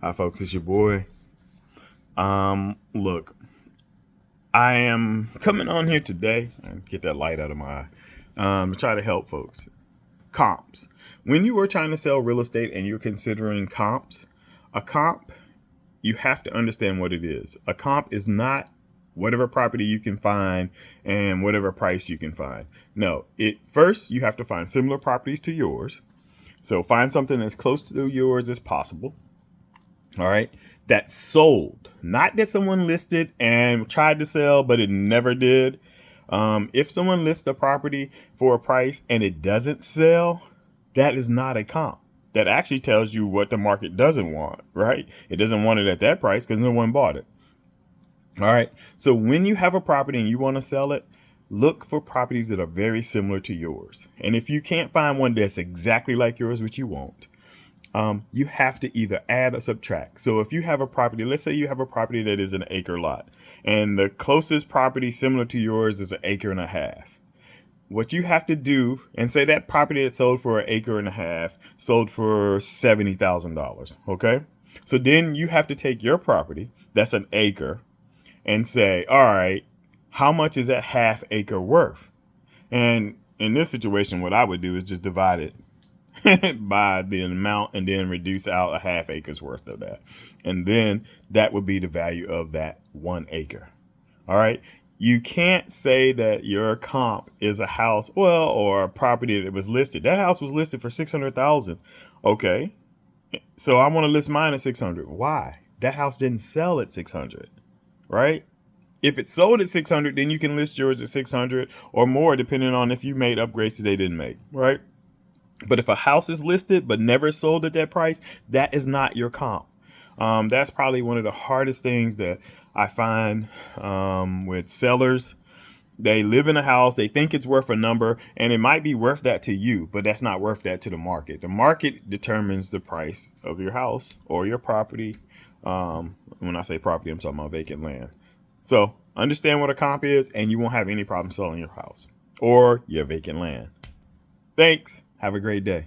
Hi, folks. It's your boy. Look, I am coming on here today and get that light out of my eye. To try to help folks. Comps. When you are trying to sell real estate and you're considering comps, a comp, you have to understand what it is. A comp is not whatever property you can find and whatever price you can find. No, first you have to find similar properties to yours. So find something as close to yours as possible. All right. That's sold, not that someone listed and tried to sell, but it never did. If someone lists a property for a price and it doesn't sell, that is not a comp. That actually tells you what the market doesn't want, right? It doesn't want it at that price because no one bought it. All right. So when you have a property and you want to sell it, look for properties that are very similar to yours. And if you can't find one that's exactly like yours, which you won't, you have to either add or subtract. So if you have a property, let's say you have a property that is an acre lot and the closest property similar to yours is an acre and a half. What you have to do, and say that property that sold for an acre and a half sold for $70,000. Okay. So then you have to take your property that's an acre and say, all right, how much is that half acre worth? And in this situation, what I would do is just divide it by the amount and then reduce out a half acre's worth of that. And then that would be the value of that 1 acre. All right. You can't say that your comp is a house, or a property that was listed. That house was listed for 600,000. Okay. So I want to list mine at 600. Why? That house didn't sell at 600. Right. If it sold at 600, then you can list yours at 600 or more, depending on if you made upgrades that they didn't make. Right. But if a house is listed but never sold at that price, that is not your comp. That's probably one of the hardest things that I find with sellers. They live in a house, they think it's worth a number, and it might be worth that to you, but that's not worth that to the market. The market determines the price of your house or your property. When I say property, I'm talking about vacant land. So understand what a comp is, and you won't have any problem selling your house or your vacant land. Thanks. Have a great day.